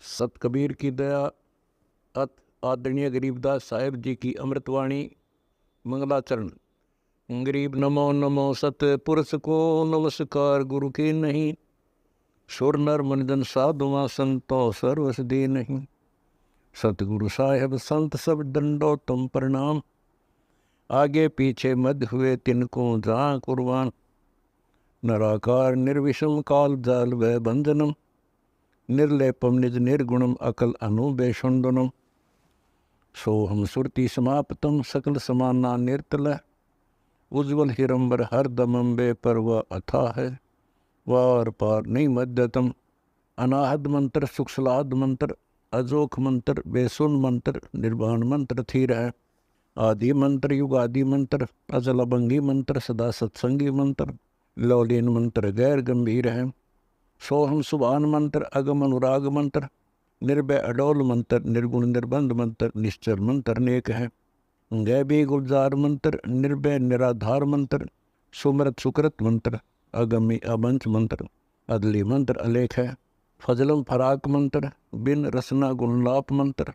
सत कबीर की दया अत आदरणीय गरीबदास साहेब जी की अमृतवाणी मंगलाचरण। गरीब नमो नमो सत पुरुष को नमस्कार गुरु के नहीं। सुर नर मनजन साधुआ संतो सर्वस दे नहीं। सतगुरु साहेब संत सब दंडो तुम प्रणाम। आगे पीछे मध्य हुए तिनको जहाँ कुर्बान। नराकार निर्विषम काल जाल व बंधनम। निर्लेपम निज निर्गुणम अकल अनुबेषुंडनम। सोहम सुरति समाप्तम सकल समाना निर्तल। उज्ज्वल हिरंबर हर दमंबे पर वह अथा है। वार पार नहीं मध्यतम। अनाहद मंत्र सुखसलाद मंत्र अजोख मंत्र बेसुन मंत्र निर्वाण मंत्र थीर है। आदि मंत्र युग आदि मंत्र अजल अभंगी मंत्र सदा सत्संगी मंत्र लौलीन मंत्र गैर गंभीर है। सोहम सुभान मंत्र अगम अनुराग मंत्र निर्भय अडोल मंत्र निर्गुण निर्बंध मंत्र निश्चर मंत्र अनेक है। गैबी गुलजार मंत्र निर्भय निराधार मंत्र सुमरत सुकृत मंत्र अगमी अबंच मंत्र अदली मंत्र अलेख है। फजलम फराक मंत्र बिन रसना गुणलाप मंत्र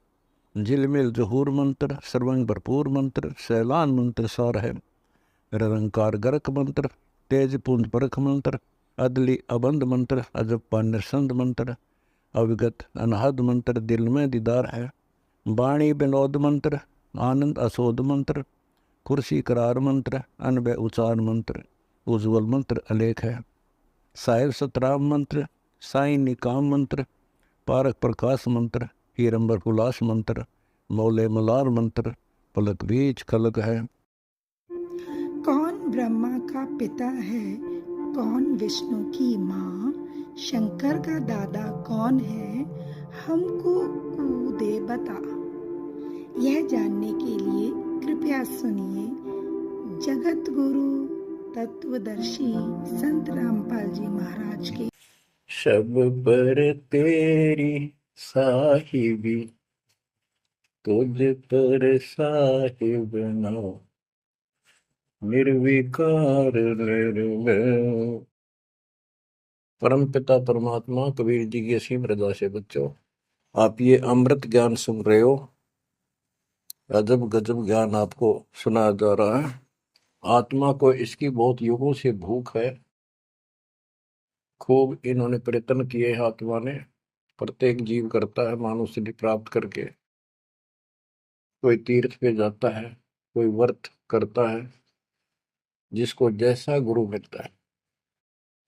झिलमिल जहूर मंत्र सर्वंग भरपूर मंत्र सैलान मंत्र सार है। निरंकार गरक मंत्र तेज पुंज परख मंत्र अदली अबंध मंत्र अजप्पा निरसंद मंत्र अविगत अनहद मंत्र दिल में दीदार है। वाणी विनोद मंत्र आनंद असोद मंत्र कुर्सी करार मंत्र अनबय उचार मंत्र उज्ज्वल मंत्र अलेख है। साहिब सतराम मंत्र साई निकाम मंत्र पारक प्रकाश मंत्र हीरंबर हुलास मंत्र मौले मलार मंत्र पलक बीज खलक है। कौन ब्रह्मा का पिता है, कौन विष्णु की माँ, शंकर का दादा कौन है, हमको दे बता। यह जानने के लिए कृपया सुनिए जगत गुरु तत्वदर्शी संत रामपाल जी महाराज के। शब पर तेरी साहिबी तुझ पर साहिब नो निर्विकार निर्भय। परम पिता परमात्मा कबीर जी की असीम रजा से बच्चों आप ये अमृत ज्ञान सुन रहे हो। अजब गजब ज्ञान आपको सुनाया जा रहा है। आत्मा को इसकी बहुत युगों से भूख है। खूब इन्होंने प्रयत्न किए हैं आत्मा ने। प्रत्येक जीव करता है मानव सिद्धि प्राप्त करके। कोई तीर्थ पे जाता है, कोई व्रत करता है, जिसको जैसा गुरु मिलता है।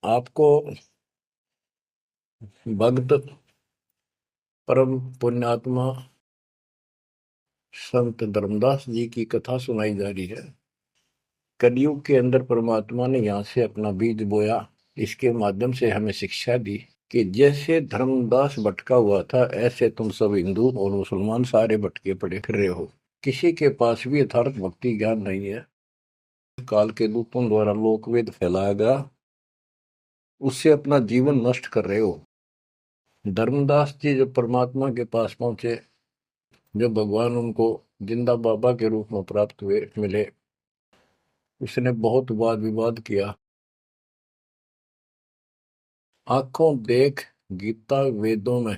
आपको भक्त परम पुण्यात्मा संत धर्मदास जी की कथा सुनाई जा रही है। कलयुग के अंदर परमात्मा ने यहाँ से अपना बीज बोया। इसके माध्यम से हमें शिक्षा दी कि जैसे धर्मदास भटका हुआ था ऐसे तुम सब हिंदू और मुसलमान सारे भटके पड़े फिर रहे हो। किसी के पास भी यथार्थ भक्ति ज्ञान नहीं है। काल के दूतों द्वारा लोकवेद फैलाया गया, उससे अपना जीवन नष्ट कर रहे हो। धर्मदास जी जब परमात्मा के पास पहुंचे, जब भगवान उनको जिंदा बाबा के रूप में प्राप्त हुए मिले, उसने बहुत वाद विवाद किया। आंखों देख गीता वेदों में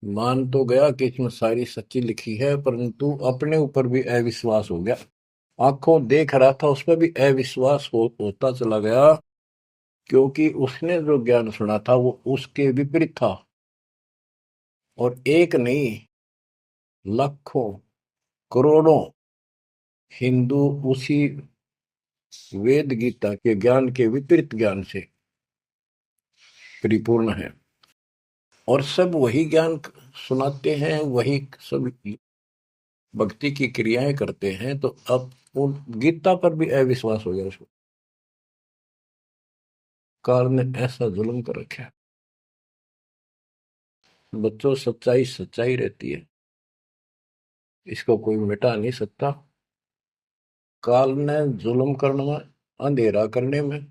मान तो गया कि इसमें सारी सच्ची लिखी है, परंतु अपने ऊपर भी अविश्वास हो गया। आंखों देख रहा था उसमें भी अविश्वास होता चला गया, क्योंकि उसने जो ज्ञान सुना था वो उसके विपरीत था। और एक नहीं, लाखों करोड़ों हिंदू उसी वेद गीता के ज्ञान के विपरीत ज्ञान से परिपूर्ण है। और सब वही ज्ञान सुनाते हैं, वही सब भक्ति की क्रियाएं करते हैं। तो अब उन गीता पर भी अविश्वास हो गया उसको। काल ने ऐसा जुल्म कर रखा है। बच्चों सच्चाई सच्चाई रहती है, इसको कोई मिटा नहीं सकता। काल ने जुल्म करने में, अंधेरा करने में,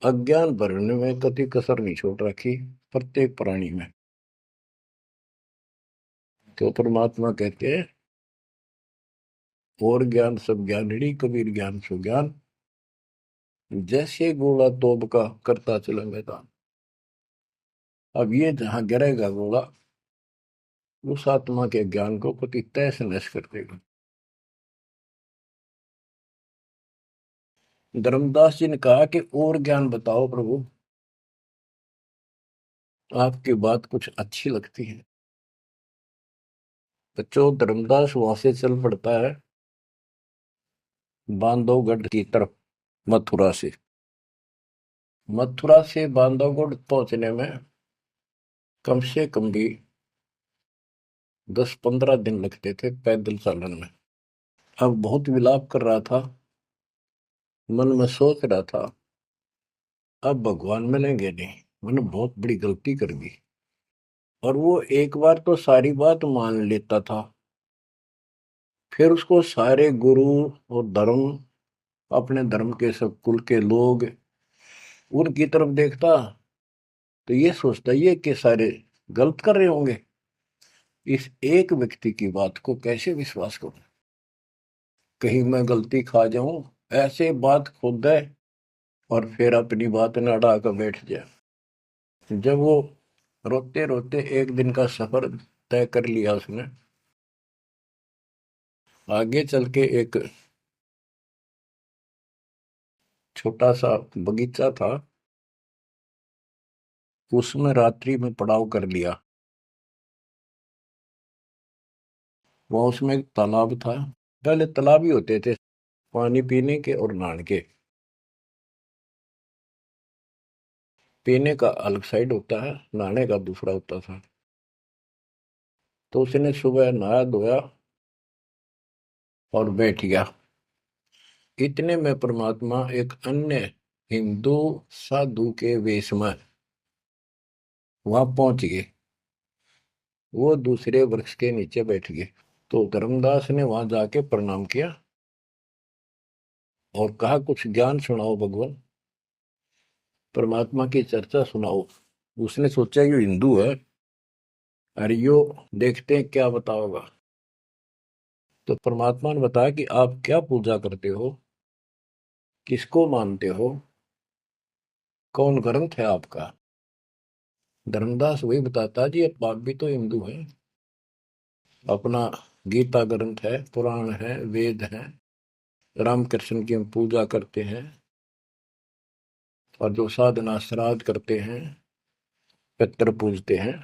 अज्ञान भरने में कति कसर नहीं छोड़ रखी प्रत्येक प्राणी में। तो परमात्मा कहते हैं और ज्ञान सब ज्ञानड़ी कबीर ज्ञान सो ज्ञान। जैसे गोला तोब का करता चला मैदान। अब ये जहां गिरेगा घोड़ा, उस आत्मा के ज्ञान को पति तैस नष्ट कर देगा। धर्मदास जी ने कहा कि और ज्ञान बताओ प्रभु, आपकी बात कुछ अच्छी लगती है। बच्चों, धर्मदास वहां से चल पड़ता है बांधवगढ़ की तरफ, मथुरा से बांधवगढ़ पहुंचने में कम से कम भी 10-15 दिन लगते थे पैदल चालन में। अब बहुत विलाप कर रहा था, मन में सोच रहा था अब भगवान मिलेंगे नहीं, मैंने बहुत बड़ी गलती कर दी। और वो एक बार तो सारी बात मान लेता था, फिर उसको सारे गुरु और धर्म, अपने धर्म के सब कुल के लोग, उनकी तरफ देखता तो ये सोचता ये कि सारे गलत कर रहे होंगे, इस एक व्यक्ति की बात को कैसे विश्वास करूं, कहीं मैं गलती खा जाऊं, ऐसे बात खुद है और फिर अपनी बात न अड़ा कर बैठ जाए। जब वो रोते रोते एक दिन का सफर तय कर लिया उसने, आगे चल के एक छोटा सा बगीचा था, उसमें रात्रि में पड़ाव कर लिया। वहां उसमें एक तालाब था, पहले तालाब ही होते थे पानी पीने के और नहाने के। पीने का अलग साइड होता है, नहाने का दूसरा होता था। तो उसने सुबह नहाया धोया और बैठ गया। इतने में परमात्मा एक अन्य हिंदू साधु के वेश में वहां पहुंच गए। वो दूसरे वृक्ष के नीचे बैठ गए। तो धर्मदास ने वहां जाके प्रणाम किया और कहा कुछ ज्ञान सुनाओ भगवान, परमात्मा की चर्चा सुनाओ। उसने सोचा ये हिंदू है, अरे यो देखते हैं क्या बताओगा। तो परमात्मा ने बताया कि आप क्या पूजा करते हो, किसको मानते हो, कौन ग्रंथ है आपका। धर्मदास वही बताता जी, आप भी तो हिंदू हैं, अपना गीता ग्रंथ है, पुराण है, वेद है, रामकृष्ण की हम पूजा करते हैं, और जो साधना श्राद्ध करते हैं, पितर पूजते हैं,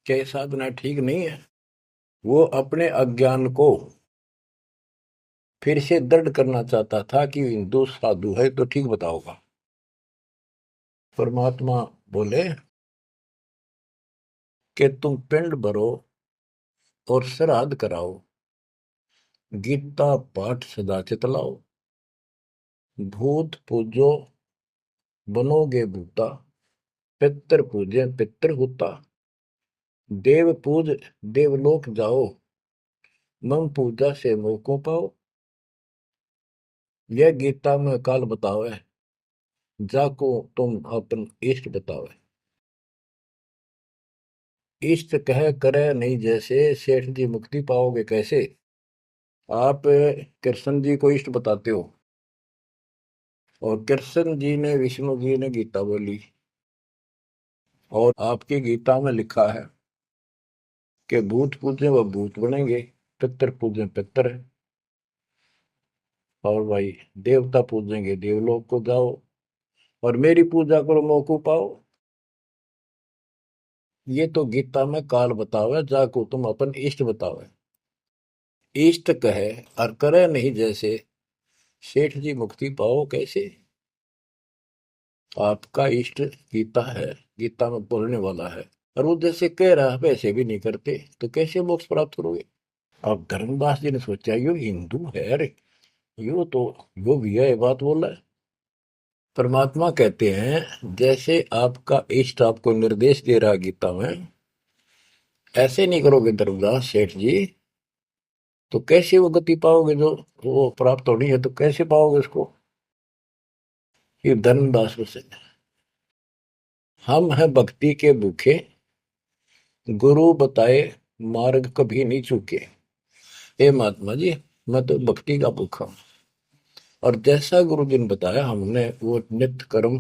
क्या ये साधना ठीक नहीं है। वो अपने अज्ञान को फिर से दृढ़ करना चाहता था कि हिंदू साधु है तो ठीक बताओगा। परमात्मा बोले कि तुम पिंड भरो और श्राद्ध कराओ, गीता पाठ सदा चितलाओ, भूत पूजो बनोगे भूता, पितर पूजे पितर होता, देव पूज देवलोक जाओ, मम पूजा से मोह को पाओ। यह गीता में काल बतावे, जाको तुम अपन इष्ट बतावे। इष्ट कह करे नहीं जैसे, सेठ जी मुक्ति पाओगे कैसे। आप कृष्ण जी को इष्ट बताते हो, और कृष्ण जी ने, विष्णु जी ने गीता बोली, और आपकी गीता में लिखा है कि भूत पूजे वह भूत बनेंगे, पितर पूजे पितर है, और भाई देवता पूजेंगे देवलोक को जाओ, और मेरी पूजा करो मौको पाओ। ये तो गीता में काल बतावे, जाको तुम अपन इष्ट बतावे। इष्ट कहे और करे नहीं जैसे, सेठ जी मुक्ति पाओ कैसे। आपका इष्ट गीता है, गीता में बोलने वाला है, और वो जैसे कह रहा है वैसे भी नहीं करते, तो कैसे मोक्ष प्राप्त करोगे। अब धर्मदास जी ने सोचा यो हिंदू है, अरे यो भी है बात बोल रहा है। परमात्मा कहते हैं जैसे आपका इष्ट आपको निर्देश दे रहा है गीता में, ऐसे नहीं करोगे धर्मदास सेठ जी, तो कैसे वो गति पाओगे, जो वो प्राप्त होनी है तो कैसे पाओगे उसको। ये धर्मदास से, हम हैं भक्ति के भूखे, गुरु बताए मार्ग कभी नहीं चूके। हे महात्मा जी, मैं तो भक्ति का भूखा हूं, और जैसा गुरु जी ने बताया हमने वो नित्य कर्म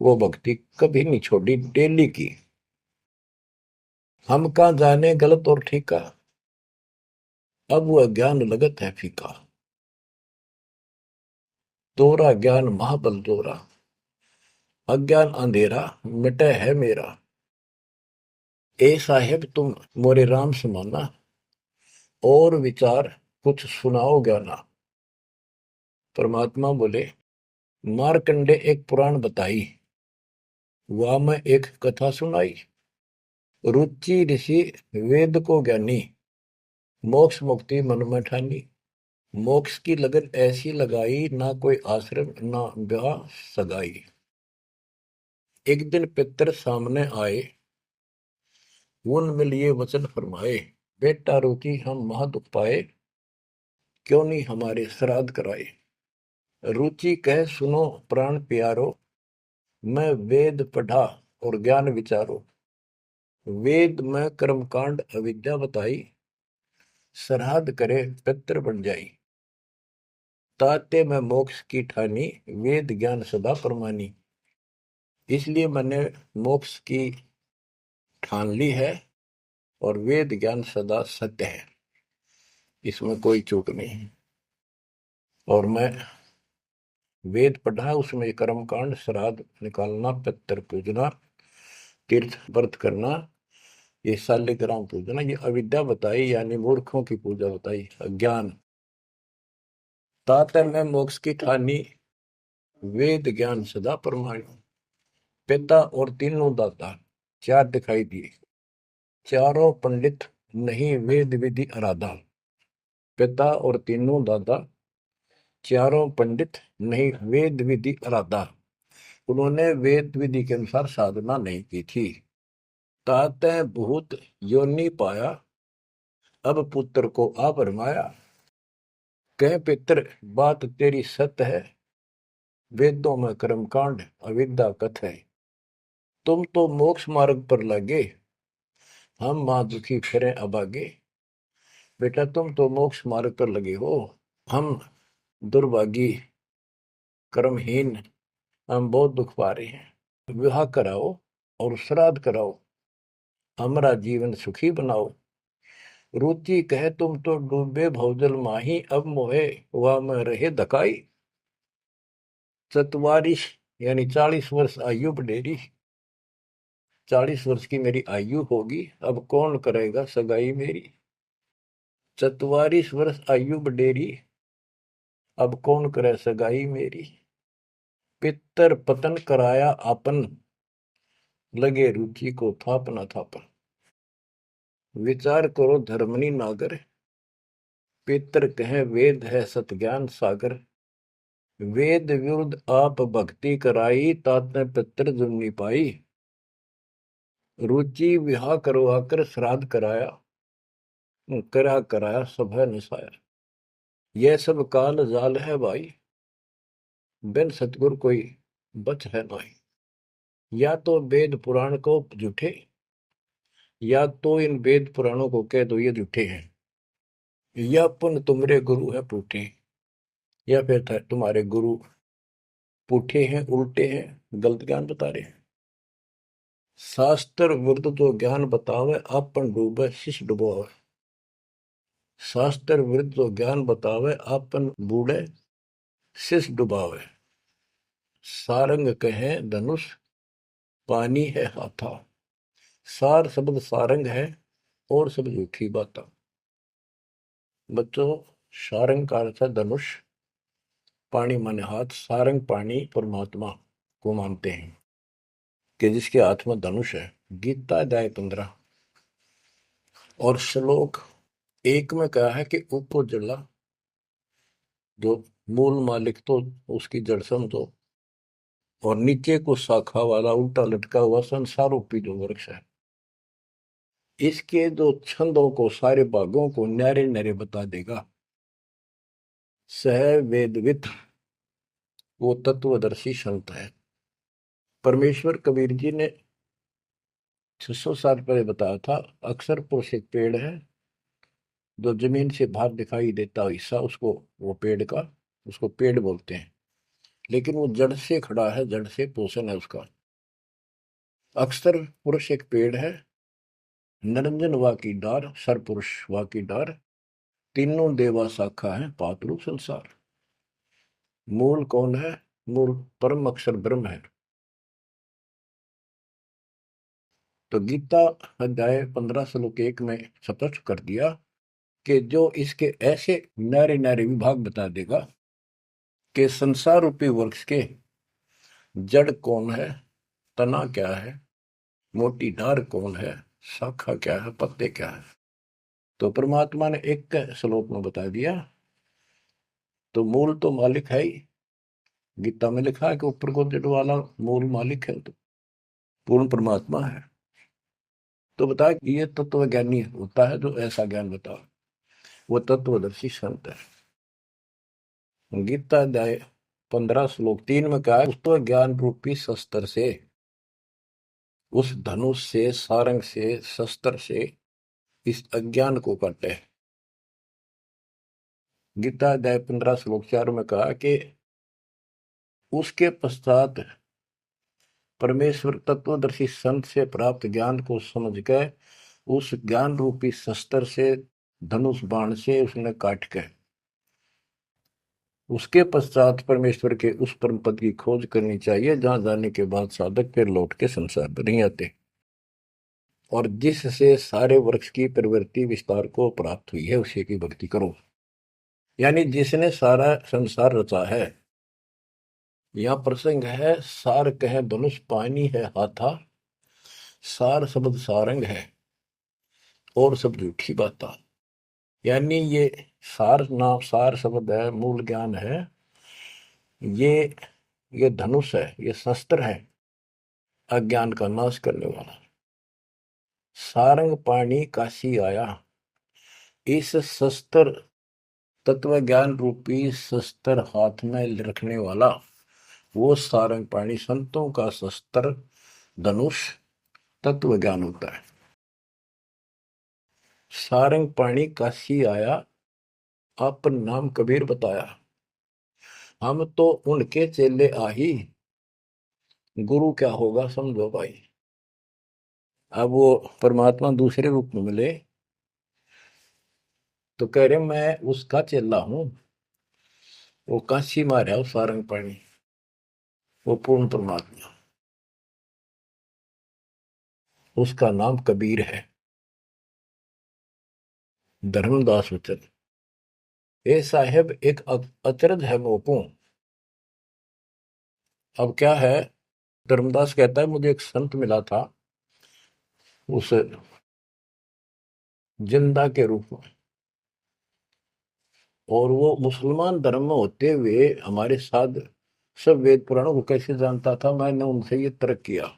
वो भक्ति कभी नहीं छोड़ी, डेली की। हम कहाँ जाने गलत और ठीक का, अब वह ज्ञान लगत है फीका। तोरा ज्ञान महाबल तोरा, अज्ञान अंधेरा मिटे है मेरा। ए साहेब तुम मोरे राम समाना, और विचार कुछ सुनाओ ज्ञाना। परमात्मा बोले, मारकंडे एक पुराण बताई, वह मैं एक कथा सुनाई। रुचि ऋषि वेद को ज्ञानी, मोक्ष मुक्ति मन में ठानी। मोक्ष की लगन ऐसी लगाई, ना कोई आश्रम ना ब्याह सगाई। एक दिन पितर सामने आए, उन लिए वचन फरमाए। बेटा रुचि हम महादुख पाए, क्यों नहीं हमारे श्राद्ध कराए। रुचि कह सुनो प्राण प्यारो, मैं वेद पढ़ा और ज्ञान विचारो। वेद में कर्मकांड अविद्या बताई, श्राद्ध करे पितर बन जाई। ताते में मोक्ष की ठानी, वेद ज्ञान सदा परमानी। इसलिए मैंने मोक्ष की ठान ली है, और वेद ज्ञान सदा सत्य है, इसमें कोई चूक नहीं। और मैं वेद पढ़ा, उसमें कर्मकांड, श्राद्ध निकालना, पितर पूजना, तीर्थ व्रत करना, ये शालिग्राम पूजना, ये अविद्या बताई, यानी मूर्खों की पूजा बताई, अज्ञान। ताते में मोक्ष की ठानी, वेद ज्ञान सदा परमाणु। पिता और तीनों दाता, चार दिखाई दिए। चारों पंडित नहीं वेद विधि आराधा। पिता और तीनों दादा, चारों पंडित नहीं वेद विधि आराधा। उन्होंने वेद विधि के अनुसार साधना नहीं की थी। ताते भूत योनि पाया, अब पुत्र को आ भरमाया। कह पितर बात तेरी सत्य है, वेदों में कर्मकांड अविद्या कथ है। तुम तो मोक्ष मार्ग पर लगे, हम मां दुखी फिरे अभागे। बेटा तुम तो मोक्ष मार्ग पर लगे हो, हम दुर्भागी कर्महीन, हम बहुत दुख पा रहे हैं। विवाह कराओ और श्राद्ध कराओ, हमारा जीवन सुखी बनाओ। रुचि कहे तुम तो डूबे भवजल माही, अब मोहे वह में रहे धकाई। चतवारिश यानी 40 वर्ष आयु बढ़ेरी, 40 वर्ष की मेरी आयु होगी, अब कौन करेगा सगाई मेरी। 44 वर्ष आयु बढ़ेरी, अब कौन करे सगाई मेरी। पितर पतन कराया आपन, लगे रुचि को थापना थापन। विचार करो धर्मनी नागर, पितर कहे वेद है सत ज्ञान सागर। वेद विरुद्ध आप भक्ति कराई, तातने पितर जुमनी पाई। रुचि विवाह करवाकर श्राद्ध कराया, कराया सब है निसाया। यह सब काल जाल है भाई, बिन सतगुर कोई बच है नहीं। या तो वेद पुराण को झूठे, या तो इन वेद पुराणों को कह दो ये झूठे हैं, या पुन तुम्हारे गुरु है पूठे, या फिर तुम्हारे गुरु पूठे हैं, उल्टे हैं, गलत ज्ञान बता रहे हैं। शास्त्र विरुद्ध जो ज्ञान बतावे, आपन डूबे शिष्य डुबोवे। शास्त्र विरुद्ध जो ज्ञान बतावे, आपन बूढ़े शिष्य डुबावे। सारंग कहे धनुष, पानी है हाथा। सार शब्द सारंग है, और सब झूठी बात। बच्चों, सारंग का अर्थ है धनुष, पानी माने हाथ। सारंग पानी परमात्मा को मानते हैं कि जिसके हाथ में धनुष है। गीता अध्याय 15 और श्लोक 1 में कहा है कि ऊपर जला, जो मूल मालिक तो उसकी जड़ समझो, और नीचे को शाखा वाला उल्टा लटका हुआ संसार रूपी जो वृक्ष है। इसके जो छंदों को, सारे भागों को न्यारे न्यारे बता देगा। सह वेदवित, वो तत्वदर्शी संत है। परमेश्वर कबीर जी ने 600 साल पहले बताया था, अक्सर पुरुष एक पेड़ है, जो जमीन से बाहर दिखाई देता हिस्सा, उसको वो पेड़ का, उसको पेड़ बोलते हैं। लेकिन वो जड़ से खड़ा है, जड़ से पोषण है उसका। अक्सर पुरुष एक पेड़ है, निरंजन वा की डार, सरपुरुष वा की डार, तीनों देवा शाखा है, पातलू संसार। मूल कौन है? मूल परम अक्षर ब्रह्म है। तो गीता अध्याय 15 श्लोक 1 में स्पष्ट कर दिया कि जो इसके ऐसे नारे नारे विभाग बता देगा कि संसार रूपी वृक्ष के जड़ कौन है, तना क्या है, मोटी डार कौन है, शाखा क्या है, पत्ते क्या है, तो परमात्मा ने एक श्लोक में बता दिया। तो मूल तो मालिक है ही। गीता में लिखा है कि ऊपर को जड़ वाला मूल मालिक है, तो पूर्ण परमात्मा है। तो बता, ये तत्व ज्ञानी होता है जो ऐसा ज्ञान बता, वो तत्वदर्शी संत है। गीता अध्याय 15 श्लोक 3 में कहा है, उस तो ज्ञान रूपी शस्त्र से, उस धनुष से, सारंग से, शस्त्र से इस अज्ञान को काटे। गीता अध्याय 15 श्लोक 4 में कहा कि उसके पश्चात परमेश्वर तत्वदर्शी संत से प्राप्त ज्ञान को समझ कर उस ज्ञान रूपी शस्त्र से, धनुष बाण से उसने काट के उसके पश्चात परमेश्वर के उस परम पद की खोज करनी चाहिए, जहां जाने के बाद साधक फिर लौट के संसार में नहीं आते, और जिससे सारे वृक्ष की प्रवृत्ति विस्तार को प्राप्त हुई है उसी की भक्ति करो। यानी जिसने सारा संसार रचा है। यह प्रसंग है, सार कह धनुष पानी है हाथा, सार शब्द सारंग है और सब झूठी बाता। यानी ये सार नाम, सार शब्द है, मूल ज्ञान है, ये ये धनुष है, ये शस्त्र है अज्ञान का नाश करने वाला। सारंग पाणी काशी आया, इस शस्त्र, तत्व ज्ञान रूपी शस्त्र हाथ में रखने वाला वो सारंग पाणी, संतों का शस्त्र धनुष तत्व ज्ञान होता है। सारंग पाणी काशी आया, अपन नाम कबीर बताया, हम तो उनके चेले आही, गुरु क्या होगा समझो भाई। अब वो परमात्मा दूसरे रूप में मिले तो कह रहे मैं उसका चेला हूं, वो काशी मारा वो सारंग पाणी, वो पूर्ण परमात्मा, उसका नाम कबीर है। धर्मदास वचन, ए साहेब एक अचरज है मोको। अब क्या है, धर्मदास कहता है मुझे एक संत मिला था उस जिंदा के रूप में, और वो मुसलमान धर्म में होते हुए हमारे साथ सब वेद पुराणों को कैसे जानता था, मैंने उनसे ये तर्क किया।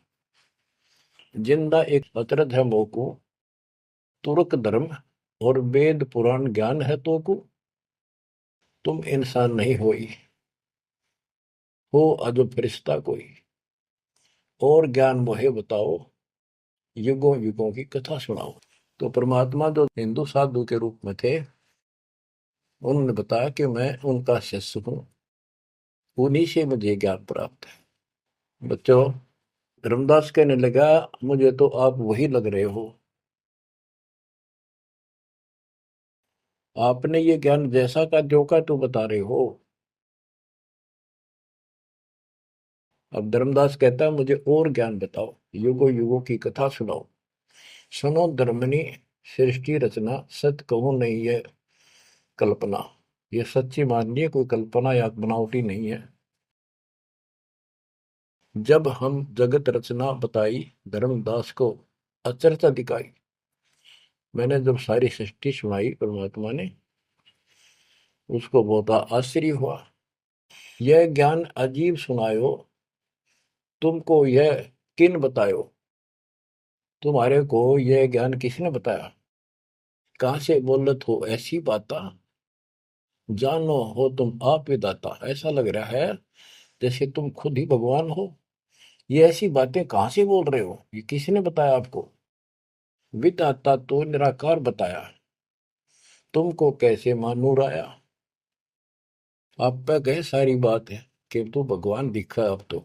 जिंदा एक अचरज है मोको, तुर्क धर्म और वेद पुराण ज्ञान है तो को, तुम इंसान नहीं हो अजब फरिश्ता कोई, और ज्ञान मोहे बताओ, युगों युगों की कथा सुनाओ। तो परमात्मा जो हिंदू साधु के रूप में थे, उन्होंने बताया कि मैं उनका शिष्य हूं, उन्हीं से मुझे ज्ञान प्राप्त है। बच्चों, धर्मदास कहने लगा मुझे तो आप वही लग रहे हो, आपने ये ज्ञान जैसा का जो का तो बता रहे हो। अब धर्मदास कहता है मुझे और ज्ञान बताओ, युगों युगों की कथा सुनाओ, सुनो धर्मनी सृष्टि रचना, सत कहो नहीं है कल्पना, ये सच्ची मानिए, कोई कल्पना या बनावटी नहीं है। जब हम जगत रचना बताई, धर्मदास को अचरता दिखाई। मैंने जब सारी सृष्टि सुनाई परमात्मा ने, उसको बहुत आश्चर्य हुआ। यह ज्ञान अजीब सुनायो, तुमको यह किन बतायो, तुम्हारे को यह ज्ञान किसने बताया, कहां से बोलत हो ऐसी बाता, जानो हो तुम आप विदाता। ऐसा लग रहा है जैसे तुम खुद ही भगवान हो, ये ऐसी बातें कहां से बोल रहे हो, ये किसने बताया आपको। विदाता तो निराकार बताया, तुमको कैसे मानूर आया। आप पे कहे सारी बात है, कि तू भगवान दिखा अब तो।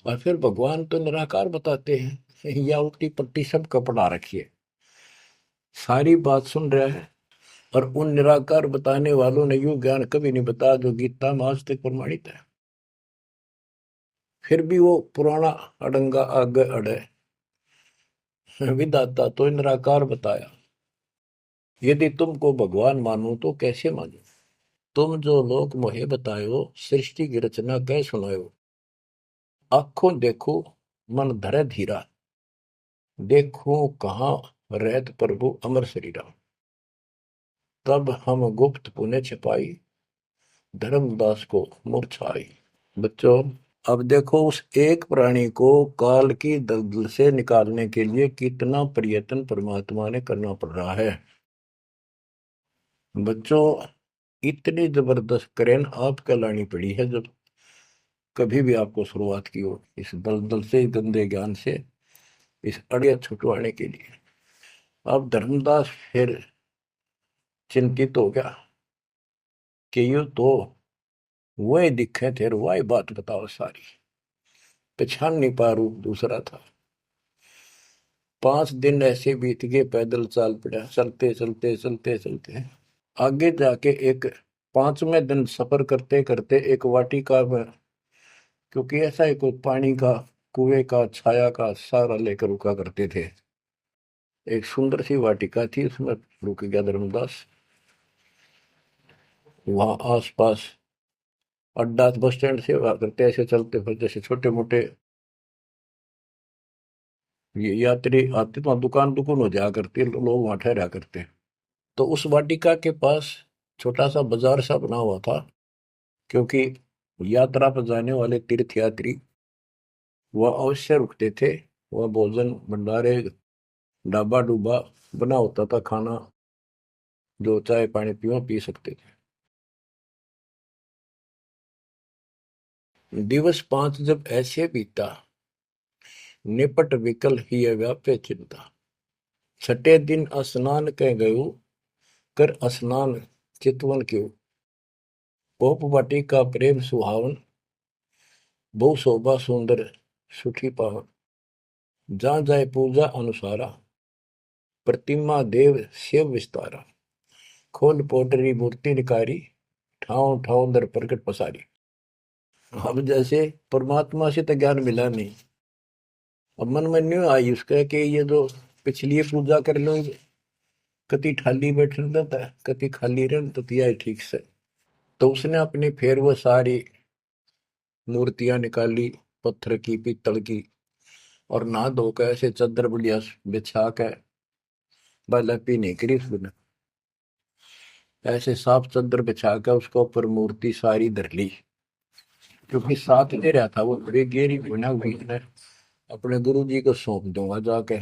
और फिर भगवान तो निराकार बताते हैं, या उल्टी पट्टी सब कपड़ा रखिए, सारी बात सुन रहा है। और उन निराकार बताने वालों ने यूं ज्ञान कभी नहीं बताया जो गीता में आज तक प्रमाणित है। फिर भी वो पुराना अड़ंगा आगे अड़े, विधाता तो निराकार बताया। यदि तुमको भगवान मानो तो कैसे मानो, तुम जो लोक मोहे बतायो, सृष्टि की रचना कह सुनायो। आंखों देखो मन धरे धीरा, देखो कहाँ रहत प्रभु अमर शरीरा। तब हम गुप्त पुण्य छिपाई, धर्मदास को मूर्छा आई। बच्चों, अब देखो उस एक प्राणी को काल की दलदल से निकालने के लिए कितना प्रयत्न परमात्मा ने करना पड़ रहा है। बच्चों, इतनी जबरदस्त करेन आपको लानी पड़ी है जब कभी भी आपको शुरुआत की हो, इस दलदल से, गंदे ज्ञान से, इस अड़िया छुटवाने के लिए। अब धर्मदास फिर चिंतित हो गया कि यू तो वही दिखे थे, वही बात बताओ सारी, पहचान नहीं पा रू दूसरा था। 5 दिन ऐसे बीत गए, पैदल चाल पड़ा, चलते चलते चलते चलते आगे जाके एक 5वें दिन सफर करते करते एक वाटिका में, क्योंकि ऐसा ही कोई पानी का, कुएं का, छाया का सहारा लेकर रुका करते थे, एक सुंदर सी वाटिका थी, उसमें रुक गया धर्मदास। वहां आसपास अड्डा, बस स्टैंड से करते ऐसे चलते फिर जैसे छोटे मोटे ये यात्री आते तो वहाँ दुकान दुकान हो जाया करते, लोग वहां ठहरा करते। तो उस वाटिका के पास छोटा सा बाजार सा बना हुआ था, क्योंकि यात्रा पर जाने वाले तीर्थ यात्री वह अवश्य रुकते थे। वह भोजन भंडारे, ढाबा डूबा बना होता था, खाना जो चाय पानी पियो पी सकते थे। दिवस 5 जब ऐसे बीता, निपट विकल ही व्यापे चिंता। छठे दिन स्नान कह गयो, कर स्नान चितवन क्यों। पोप वाटिका प्रेम सुहावन, बहु शोभा सुंदर सुठी पावन। जहाँ जाए पूजा अनुसारा, प्रतिमा देव शिव विस्तारा। खोल पोटरी मूर्ति निकारी, ठाव ठाव दर प्रकट पसारी। अब जैसे परमात्मा से तो ज्ञान मिला नहीं, अब मन में न्यू आई उसका कि ये जो पिछली पूजा कर लो, कति खाली बैठ रहता है, कति खाली रह तो तिया ठीक से। तो उसने अपनी फिर वो सारी मूर्तियां निकाली, पत्थर की, पीतल की, और नहा धोकर ऐसे चादर बढ़िया बिछा के बालपी नहीं करी उसने, ऐसे साफ चादर बिछा कर उसके ऊपर मूर्ति सारी धर ली। क्योंकि साथ दे रहा था वो, बड़ी गहरी बना हुई ने अपने गुरु जी को सौंप दूंगा जाके।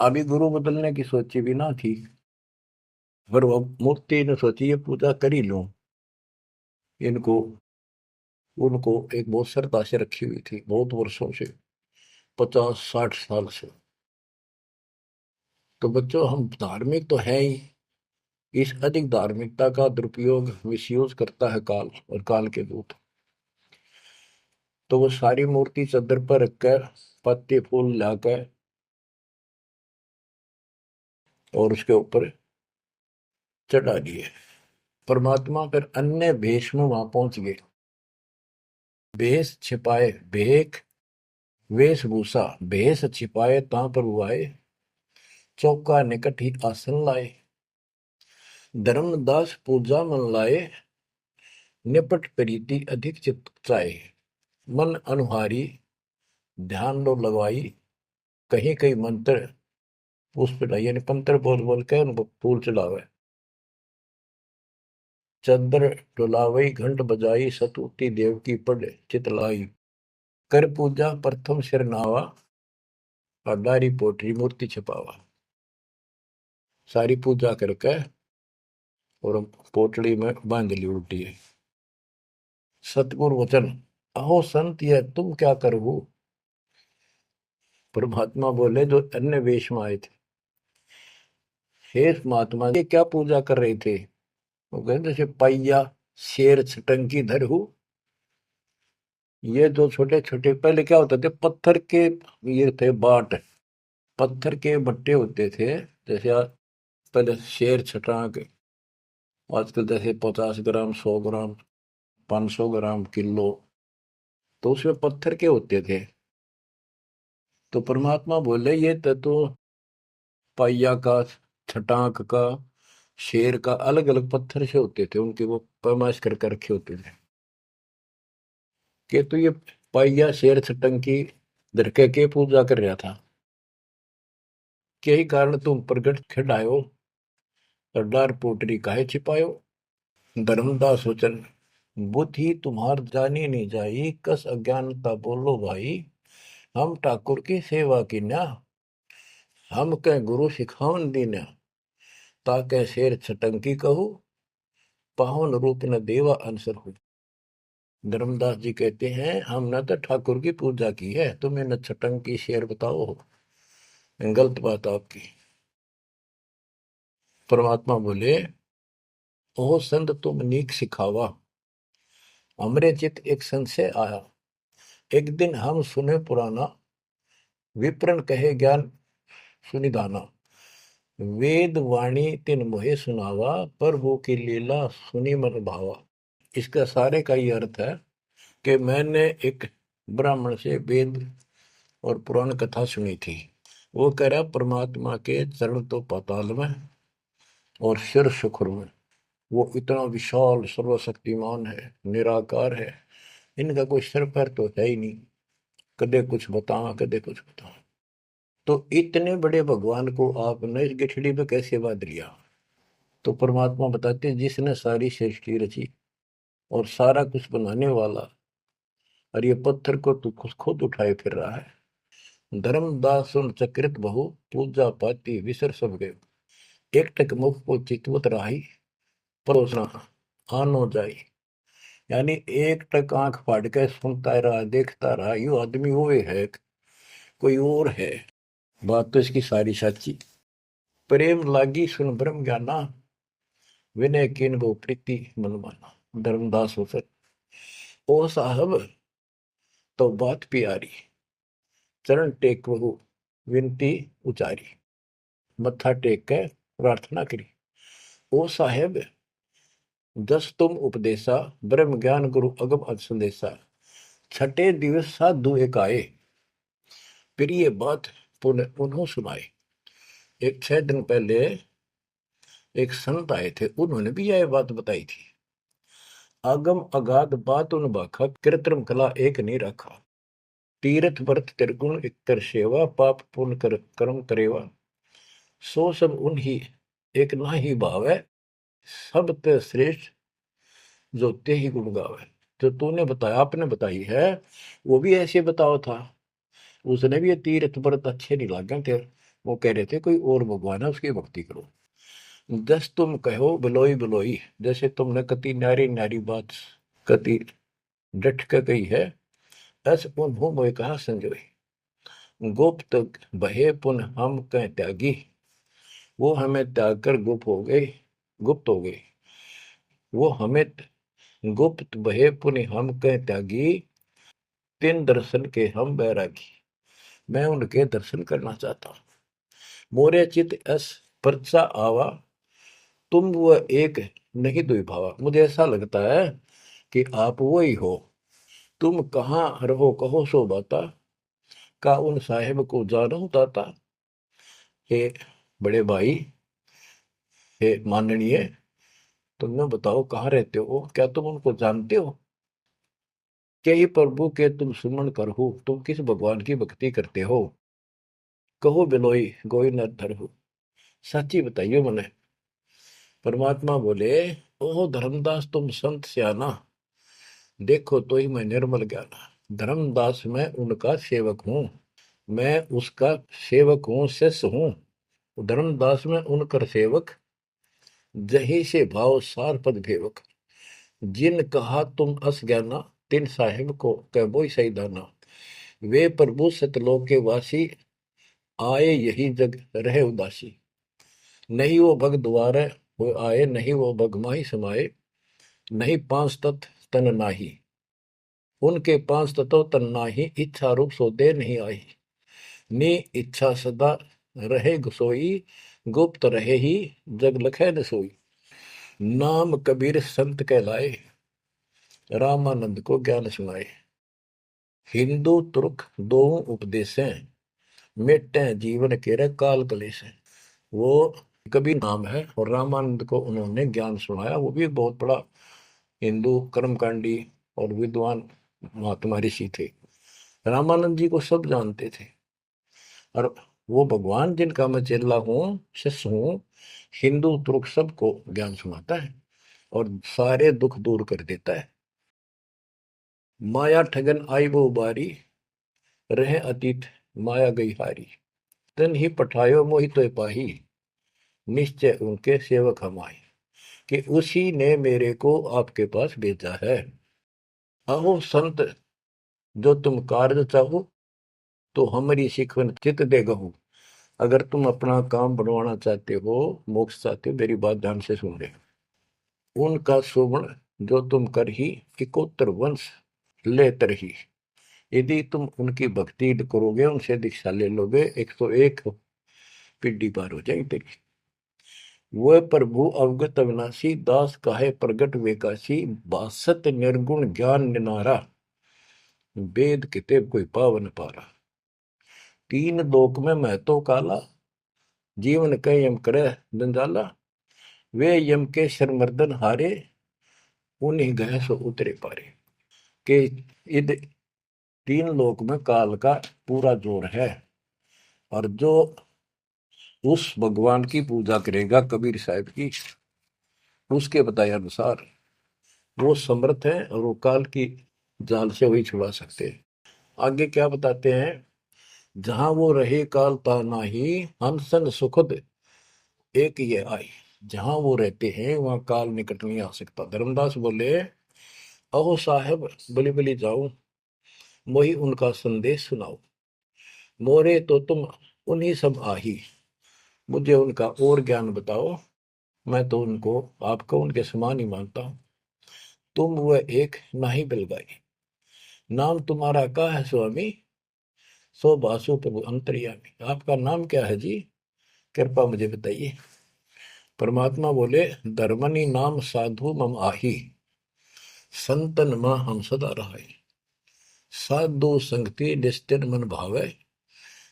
अभी गुरु बदलने की सोची भी ना थी, पर वो मूर्ति ने सोची ये पूजा कर ही लूं। इनको उनको एक बहुत श्रद्धा से रखी हुई थी, बहुत वर्षों से, 50-60 साल से। तो बच्चों, हम धार्मिक तो है ही, इस अधिक धार्मिकता का दुरुपयोग, मिसयूज करता है काल और काल के दूत। तो वो सारी मूर्ति चादर पर रखकर पत्ते फूल लाकर और उसके ऊपर चढ़ा दिए। परमात्मा फिर अन्य भेष में वहां पहुंच गए। भेष छिपाए भेख, वेशभूषा भेष छिपाए ता प्रभु आए। चौका निकट ही आसन लाए, धर्मदास पूजा मन लाए। निपट प्रीति अधिक चित चाहे, मन अनुहारी ध्यान लो लगवाई। कहीं कहीं मंत्र पुष्प यानी पंत्र बोल बोल के उनको फूल चढ़ावे। चंद्र डुलावई घंट बजाई, सतुति देव की पढ़ चितलाई। कर पूजा प्रथम सिर नावा, अडारी पोटरी मूर्ति छपावा। सारी पूजा करके और पोटली में बांध ली उल्टी है। सतगुरु वचन, अहो संत ये तुम क्या करो। परमात्मा बोले जो अन्य वेश में आए थे, हे महात्मा ये क्या पूजा कर रहे थे। वो कहते जैसे पैया शेर छटंकी धर हूं, ये जो छोटे छोटे पहले क्या होते थे, पत्थर के ये थे बाट, पत्थर के बट्टे होते थे। जैसे पहले शेर छटाक, आजकल जैसे 50 ग्राम, 100 ग्राम, 500 ग्राम, किलो, तो उसमें पत्थर के होते थे। तो परमात्मा बोले ये तो पाइया का, छटाक का, शेर का अलग अलग पत्थर से होते थे, उनके वो पैमाइश कर रखे होते थे कि तो ये पाइया शेर छटंकी दरके के पूजा कर रहा था, के ही कारण तुम प्रगट खिलायो, सरदार पोटरी काहे छिपायो। धर्मदास वचन, बुद्धि तुम्हार जानी नहीं जाई, कस अज्ञानता बोलो भाई। हम ठाकुर की सेवा की ना, हम कह गुरु सिखावन दीना, ताके शेर छटंकी कहू, पावन रूप न देवा अंसर हो। धर्मदास जी कहते हैं हमने तो ठाकुर की पूजा की है, तुम्हें न छटंकी शेर बताओ, गलत बात आपकी। परमात्मा बोले ओ संत तुम नीक सिखावा, हमरे चित एक संशय आया। एक दिन हम सुने पुराना, विप्रन कहे ज्ञान सुनिधाना। वेद वाणी तिन मोहे सुनावा, प्रभु की लीला सुनी मन भावा। इसका सारे का ये अर्थ है कि मैंने एक ब्राह्मण से वेद और पुराण कथा सुनी थी। वो कह रहा परमात्मा के चरण तो पाताल में और सिर शुक्र में, वो इतना विशाल सर्वशक्तिमान है, निराकार है, इनका कोई सिर पैर तो है ही नहीं, कदे कुछ बता कदे कुछ बता। तो इतने बड़े भगवान को आपने इस गठड़ी में कैसे बांध लिया। तो परमात्मा बताते हैं जिसने सारी सृष्टि रची और सारा कुछ बनाने वाला, और ये पत्थर को तू खुद उठाए फिर रहा है। धर्मदास सुन चक्रित बहु, पूजा पाती विसर सब गए। एक टक मुख को चितवत राही, परोसना आनो जाई। यानी एक टक आंख फाड़ के सुनता रहा, देखता रहा, यू आदमी हुए है कोई और है। बात तो इसकी सारी सच्ची। प्रेम लागी सुन ब्रह्म ज्ञाना, विनय किन गो प्रीति मन माना। धर्मदास होकर ओ साहब तो बात प्यारी, चरण टेक बहु विनती उचारी। मत्था टेक के प्रार्थना करी, ओ साहेब दस तुम उपदेशा, ब्रह्म ज्ञान गुरु अगम अज संदेशा। छठे दिवस साधु एक आए, फिर ये बात पुनः उन्हों सुनाए। एक 6 दिन पहले एक संत आए थे, उन्होंने भी यह बात बताई थी। आगम अगाध बात उन बाखा, कृत्रिम कला एक नहीं रखा। तीर्थ व्रत त्रिगुण इतर सेवा, पाप पुण्य कर कर्म करेवा। सो सब उन्हीं एक ना ही भाव है, सब ते श्रेष्ठ जो ते ही गुण गावे। जो तूने बताया, आपने बताई है, वो भी ऐसे बताओ था। उसने भी ये तीर्थ व्रत अच्छे नहीं लगे थे, वो कह रहे थे कोई और भगवान है उसकी भक्ति करो। जस तुम कहो बिलोई बिलोई, जैसे तुमने कति न्यारी न्यारी बात कति डट के कही है, ऐसे उन्हों मोए कहा संजोई। गुप्त बहे पुन हम कह त्यागी, वो हमें त्याग कर गुप्त हो गए, गुप्त हो गए। वो हमें गुप्त बहे पुन हम कह त्यागी, तिन दर्शन के हम बैरागी। मैं उनके दर्शन करना चाहता हूं। मोरे चित अस परचा आवा, तुम वो एक नहीं दुई भावा। मुझे ऐसा लगता है कि आप वो ही हो। तुम कहाँ रहो कहो सो बाता, का उन साहेब को जानो दाता। हे बड़े भाई, हे माननीय, तुमने बताओ कहाँ रहते हो, क्या तुम उनको जानते हो। क्या ही प्रभु के तुम सुमन कर हो, तुम किस भगवान की भक्ति करते हो। कहो बिलोई गोई न धरहु, सच्ची बताइयो मने। परमात्मा बोले ओ धर्मदास तुम संत सियाना, देखो तो ही मैं निर्मल ज्ञाना। धर्मदास मैं उनका सेवक हूँ, मैं उसका सेवक हूँ, शिष्य हूँ। धर्मदास में उनकर सेवक, जही से भाव सार पद भेवक। जिन कहा तुम अस ज्ञाना, तिन साहिब को कह बोई सही दाना। वे प्रभु सतलोक के वासी, आए यही जग रहे उदासी। नहीं वो भग द्वारे हो आए, नहीं वो भग माही समाये, नहीं पांच तत्व तन नाही। उनके पांच तत्व तन नाही, इच्छा रूप सो दे नहीं आई। नी इच्छा सदा रहे सोई, गुप्त रहे ही जग लखे न सोई। नाम कबीर संत कहलाए, रामानंद को ज्ञान सुनाए। हिंदू तुर्क दो उपदेशें, मेटे जीवन केरे काल कलेश है। वो कबीर नाम है और रामानंद को उन्होंने ज्ञान सुनाया। वो भी बहुत बड़ा हिंदू कर्मकांडी और विद्वान महात्मा ऋषि थे। रामानंद जी को सब जानते थे और वो भगवान जिनका मैं चेला हूँ, शिष्य हूँ, हिंदू तुर्क सबको ज्ञान सुनाता है और सारे दुख दूर कर देता है। माया ठगन आई वो बारी, रहे अतीत माया गई हारी। तन ही पठायो मोहि तो पाही, निश्चय उनके सेवक हम आए। कि उसी ने मेरे को आपके पास भेजा है। अहो संत जो तुम कार्य चाहो, तो हमारी शिकवन चित दे गहू। अगर तुम अपना काम बनवाना चाहते हो, मोक्ष चाहते हो, मेरी बात ध्यान से सुन ले। उनका शोभन जो तुम कर ही, इकोत्तर वंश ले तरही। यदि तुम उनकी भक्ति करोगे, उनसे दीक्षा ले लोगे, 101 पीढ़ी पार हो जाएगी तेरी। वह प्रभु अवगत अविनाशी, दास काहे प्रगट वेकाशी। बासत निर्गुण ज्ञान निनारा, वेद किताब कोई पावन पारा। तीन लोक में मैं तो काला, जीवन के यम करे जंजाला। वे यम के शर्मर्दन हारे, उन्हीं गए सो उतरे पारे। के इध तीन लोक में काल का पूरा जोर है और जो उस भगवान की पूजा करेगा कबीर साहब की, उसके बताए अनुसार वो समर्थ है और वो काल की जाल से वही छुड़ा सकते हैं। आगे क्या बताते हैं, जहां वो रहे काल ता नाही, हंसन सुखद एक ये आई। जहां वो रहते हैं वहां काल निकट नहीं आ सकता। धर्मदास बोले, अहो साहेब बलि बलि जाओ, मोही उनका संदेश सुनाओ। मोरे तो तुम उन्हीं सब आही, मुझे उनका और ज्ञान बताओ। मैं तो उनको आपको उनके समान ही मानता हूं। तुम वह एक नाही बिलगाई, नाम तुम्हारा का है स्वामी, सो बासु प्रभु अंतर्यामी। आपका नाम क्या है जी, कृपा मुझे बताइए। परमात्मा बोले, धर्मनि नाम साधु मम आही, संतन मां हम सदा रहाई। साधु संगति निस्तिर मन भावे,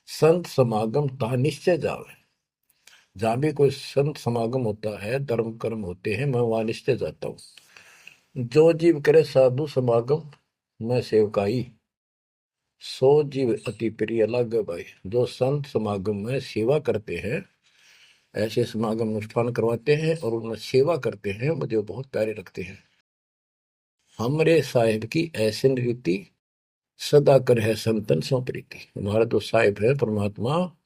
संत समागम ता निश्चय जावे। जहां भी कोई संत समागम होता है, धर्म कर्म होते हैं, मैं वहां निश्चय जाता हूँ। जो जीव करे साधु समागम मैं सेवकाई, सो जीव अति प्रिय लागे भाई। जो संत समागम में सेवा करते हैं, ऐसे समागम अनुष्ठान करवाते हैं और उनमें सेवा करते हैं, मुझे बहुत प्यारे लगते हैं। हमरे साहिब की ऐसी रीति, सदा कर है संतन सो प्रीति। हमारा जो साहिब है परमात्मा,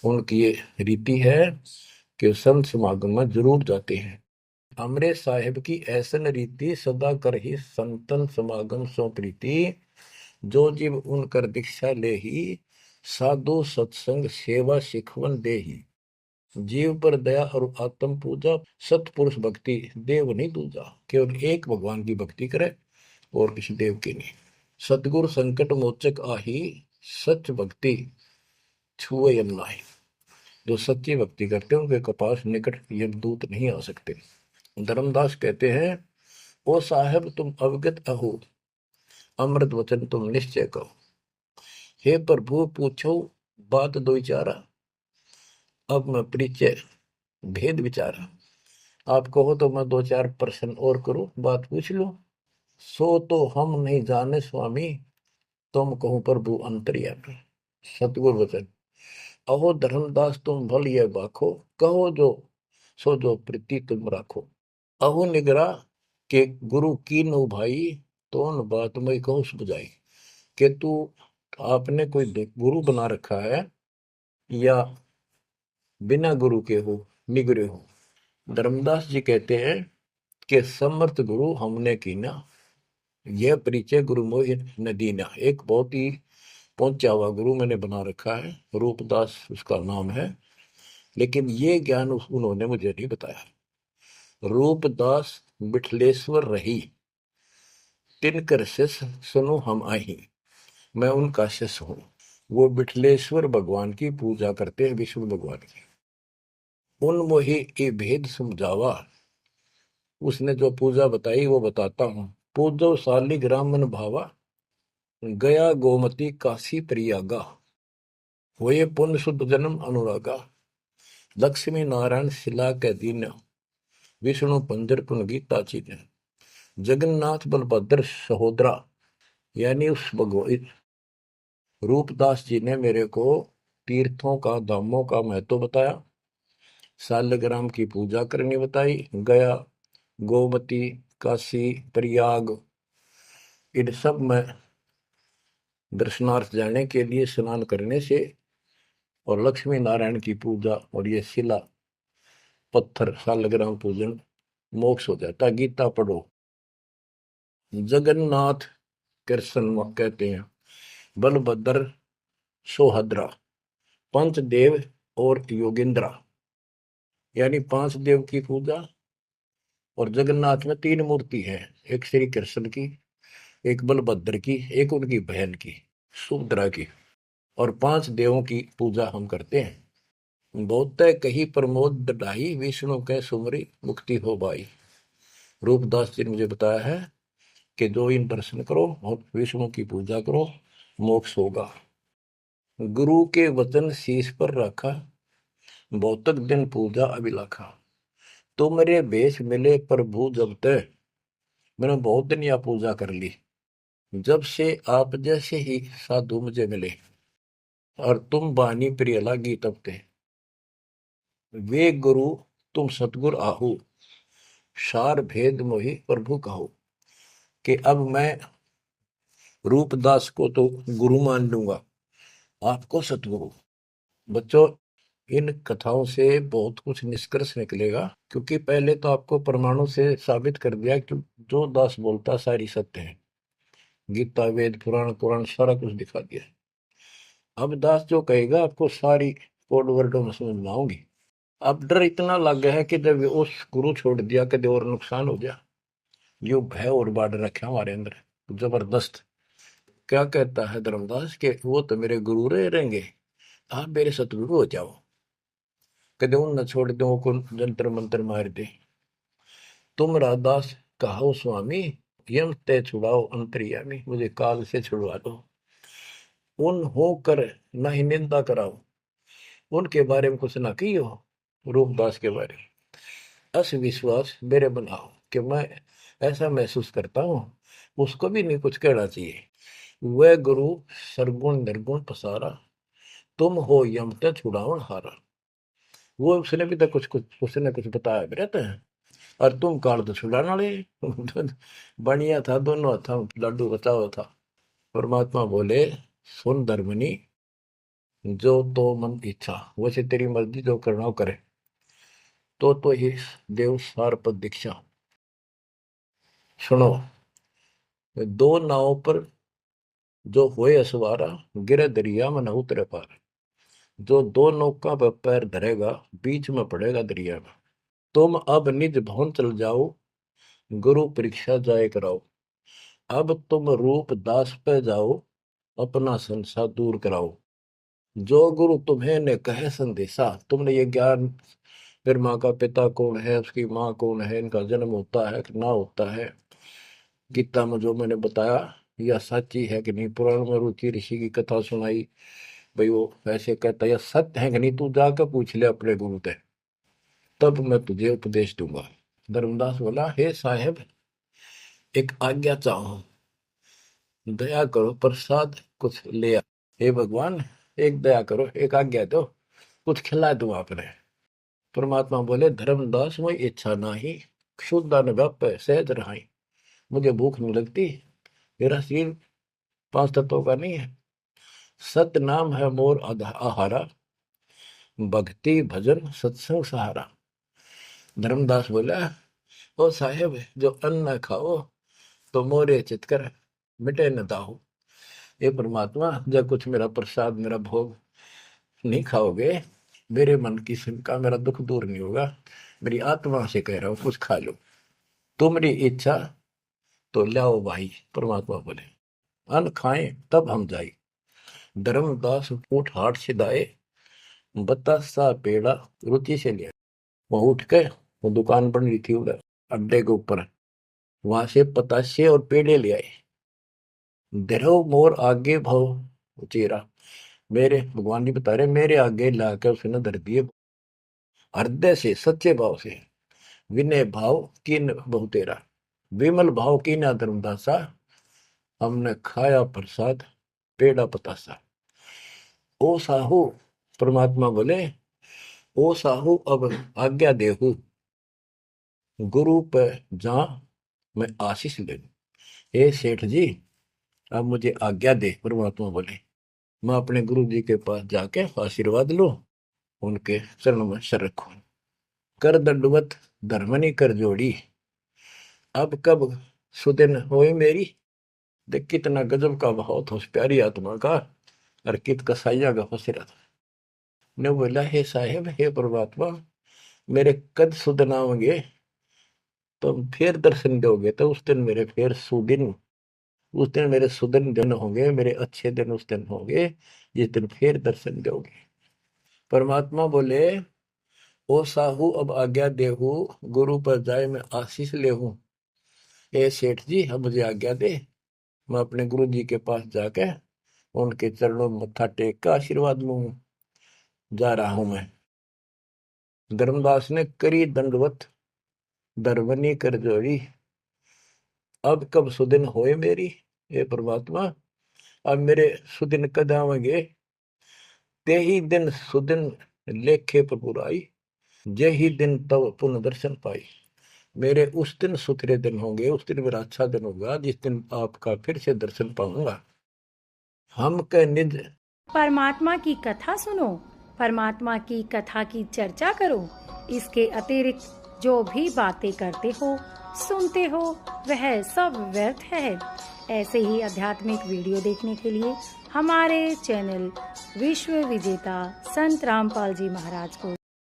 उनकी ये रीति है कि संत समागम में जरूर जाते हैं। हमरे साहिब की ऐसन रीति, सदा कर ही संतन समागम सो प्रीति। जो जीव उनकर दीक्षा ले ही, साधु सत्संग सेवा सिखवन दे ही। जीव पर दया और आत्म पूजा, सतपुरुष भक्ति देव नहीं दूजा। केवल एक भगवान की भक्ति करे और किसी देव की नहीं। सतगुरु संकट मोचक आही, सच भक्ति छुए यम नाही। जो सच्ची भक्ति करते हैं उनके कपास निकट यमदूत नहीं आ सकते। धर्मदास कहते हैं, ओ साहेब तुम अवगत अहो, अमृत वचन तुम निश्चय कहो। हे प्रभु पूछो बात दो विचारा, अब मैं परिचय भेद विचारा। आप कहो तो मैं दो चार प्रश्न और करूं, बात पूछ लो। सो तो हम नहीं जाने स्वामी, तुम कहो प्रभु अंतर्यामी। सतगुरु वचन, अहो धर्मदास तुम भल ये बाखो, कहो जो सो जो प्रीति तुम राखो। अहो निगरा के गुरु की नो भाई, तो न बात मैं कहूँ बुझाई। कि तू आपने कोई गुरु बना रखा है या बिना गुरु के हो, निगरे हो। धर्मदास जी कहते हैं कि समर्थ गुरु हमने कीना, यह परिचय गुरु मोहि न दीना। एक बहुत ही पहुंचा हुआ गुरु मैंने बना रखा है, रूपदास उसका नाम है, लेकिन ये ज्ञान उन्होंने मुझे नहीं बताया। रूपदास बिठलेश्वर रही, तिनकर शिष सुनो हम आही, मैं उनका शिष्य हूं। वो विठलेश्वर भगवान की पूजा करते हैं, विष्णु भगवान की। उन मोहि ये भेद समझावा, उसने जो पूजा बताई वो बताता हूं। पूजो शालिग्राम मन भावा, गया गोमती काशी प्रयागा, होए पुण्य शुद्ध जन्म अनुरागा। लक्ष्मी नारायण शिला के दीन, विष्णु पंजर पुन गीता चीन। जगन्नाथ बलभद्र सहोदरा, यानी उस भगवान रूपदास जी ने मेरे को तीर्थों का, धामों का महत्व बताया, शालिग्राम की पूजा करनी बताई, गया, गोमती, काशी, प्रयाग, इन सब में दर्शनार्थ जाने के लिए स्नान करने से और लक्ष्मी नारायण की पूजा और ये शिला पत्थर शालिग्राम पूजन मोक्ष हो जाता। गीता पढ़ो। जगन्नाथ कृष्ण कहते हैं, बलभद्र सोहद्रा, पंचदेव और योगेंद्रा, यानी 5 देव की पूजा। और जगन्नाथ में 3 मूर्ति है, एक श्री कृष्ण की, एक बलभद्र की, एक उनकी बहन की सुभद्रा की, और 5 देवों की पूजा हम करते हैं। बहुत कही प्रमोद ढाई, विष्णु के सुमरी मुक्ति हो भाई। रूपदास जी ने मुझे बताया है कि जो इन दर्शन करो और विष्णु की पूजा करो, मोक्ष होगा। गुरु के वचन शीश पर रखा, बहुतक दिन पूजा अभिलाखा। तो मेरे भेष मिले प्रभु जब तक, मैंने बहुत दिन यह पूजा कर ली, जब से आप जैसे ही साधु मुझे मिले, और तुम बानी प्रिय लागी तब ते। वे गुरु तुम सतगुर आहू, सार भेद मोहि प्रभु कहो। कि अब मैं रूपदास को तो गुरु मान लूंगा, आपको सतगुरु। बच्चों, इन कथाओं से बहुत कुछ निष्कर्ष निकलेगा, क्योंकि पहले तो आपको प्रमाणों से साबित कर दिया कि जो दास बोलता सारी सत्य है। गीता, वेद, पुराण, कुरान सारा कुछ दिखा दिया। अब दास जो कहेगा आपको सारी कोड वर्डों में समझ में आऊंगी। अब डर इतना लग गया है कि जब उस गुरु छोड़ दिया कभी और नुकसान हो गया, यो भय और बाढ़ रखा हमारे अंदर जबरदस्त। क्या कहता है धर्मदास के वो तो मेरे गुरु रहेंगे, आप मेरे सतगुरु हो जाओ, कदे उन न छोड़ दो को जंतर मंत्र मार दे। तुम राधास कहो स्वामी, यम ते छुड़ाओ अंतर्यामी, मुझे काल से छुड़वा दो। उन हो कर न ही निंदा कराओ, उनके बारे में कुछ ना कहियो, रूपदास के बारे में अस विश्वास मेरे बनाओ, कि मैं ऐसा महसूस करता हूं, उसको भी नहीं कुछ कहना चाहिए। वह गुरु सरगुण निर्गुण पसारा, तुम हो यम ते छुड़ावन हारा। वो उसने भी तो कुछ उसने कुछ बताया भी रहता है, और तुम काल तो छुड़ाने वाले। बढ़िया था, दोनों हाथों लड्डू बचाओ था। परमात्मा बोले, सुन धर्मनी, जो तो मन इच्छा, वैसे तेरी मर्जी जो करना हो करे। तो ही देव सार पर दीक्षा। सुनो, दो नाव पर जो होए असवारा, गिरे दरिया में न उतरे पार। जो 2 नौका पर पैर धरेगा, बीच में पड़ेगा दरिया में। तुम अब निज भवन चल जाओ, गुरु परीक्षा जाए कराओ। अब तुम रूप दास पे जाओ, अपना संसार दूर कराओ। जो गुरु तुम्हें ने कहे संदेशा, तुमने ये ज्ञान, फिर माँ का पिता कौन है, उसकी माँ कौन है, इनका जन्म होता है कि ना होता है, गीता में जो मैंने बताया यह सच्ची है कि नहीं, पुराण में रुचि ऋषि की कथा सुनाई, भाई वो ऐसे कहता यह सत्य है कि नहीं, तू जाकर पूछ ले अपने गुरु से, तब मैं तुझे उपदेश दूंगा। धर्मदास बोला, हे साहेब, एक आज्ञा चाहूं, दया करो, प्रसाद कुछ ले आ। हे भगवान, एक दया करो, एक आज्ञा दो, कुछ खिला दूं आपने। परमात्मा बोले, धर्मदास मोई इच्छा नाही, क्षुद्र व्याप सहज रहाई। मुझे भूख नहीं लगती, मेरा शरीर 5 तत्वों का नहीं है। सत नाम है मोर आहारा, भक्ति भजन सत्संग सहारा। धर्मदास बोला, ओ साहेब, जो अन्न खाओ तो मोरे चितकर मिटे न दाहो। ये परमात्मा, जब कुछ मेरा प्रसाद, मेरा भोग नहीं खाओगे, मेरे मन की शंका, मेरा दुख दूर नहीं होगा। मेरी आत्मा से कह रहा हूं, कुछ खा लो। तुम्हारी इच्छा तो लाओ भाई, परमात्मा बोले, अन्न खाएं तब हम जाए। धर्मदास ऊँट हाट से दाए, बतासा पेड़ा रुचि से लिया। वहां उठ के, वो दुकान बन रही थी उधर अड्डे के ऊपर, वहां से पतासे और पेड़े ले आए। धरो मोर आगे भाव चेरा, मेरे भगवान जी बता रहे, मेरे आगे लाकर उसने धर दिए। हृदय से, सच्चे भाव से, विनय भाव कीन बहु तेरा, विमल भाव कीना धर्मदासा, हमने खाया प्रसाद पेड़ा पतासा। ओ साहू, परमात्मा बोले, ओ साहू अब आज्ञा देहू, गुरु पर जा मैं आशीष ले लूं। हे सेठ जी, अब मुझे आज्ञा दे। परमात्मा बोले, मैं अपने गुरु जी के पास जाके आशीर्वाद लूं, उनके चरणों में सर रखूं। कर दंडवत धर्मनी कर जोड़ी, अब कब सुदिन होए मेरी। देख कितना गजब का भाव था उस प्यारी आत्मा का, और कित कसाइया का फंसेरा था। ने बोला, हे साहेब, हे परमात्मा, मेरे कद सुदिन आओगे, तो फिर दर्शन दोगे, तो उस दिन मेरे फिर सुदिन, उस दिन मेरे सुदिन दिन होंगे, मेरे अच्छे दिन उस दिन होंगे जिस दिन फिर दर्शन दोगे। परमात्मा बोले, ओ साहू अब आज्ञा देहू, गुरु पर जाए मैं आशीष लेहूं। ए सेठ जी, अब मुझे आज्ञा दे, मैं अपने गुरु जी के पास जाके उनके चरणों में मत्था टेक कर आशीर्वाद लूं। जा रहा हूं मैं। धर्मदास ने करी दंडवत धर्मनी कर जोड़ी, अब कब सुदिन होए मेरी। हे परमात्मा, अब मेरे सुदिन कद आवेंगे। ते ही दिन सुदिन लेखे पर बुराई, जे ही दिन तब पुनः दर्शन पाई। मेरे उस दिन सुथरे दिन होंगे, उस दिन मेरा अच्छा दिन होगा जिस दिन आपका फिर से दर्शन पाऊंगा। हम के निज परमात्मा की कथा सुनो, परमात्मा की कथा की चर्चा करो। इसके अतिरिक्त जो भी बातें करते हो, सुनते हो, वह सब व्यर्थ है। ऐसे ही आध्यात्मिक वीडियो देखने के लिए हमारे चैनल विश्व विजेता संत रामपाल जी महाराज को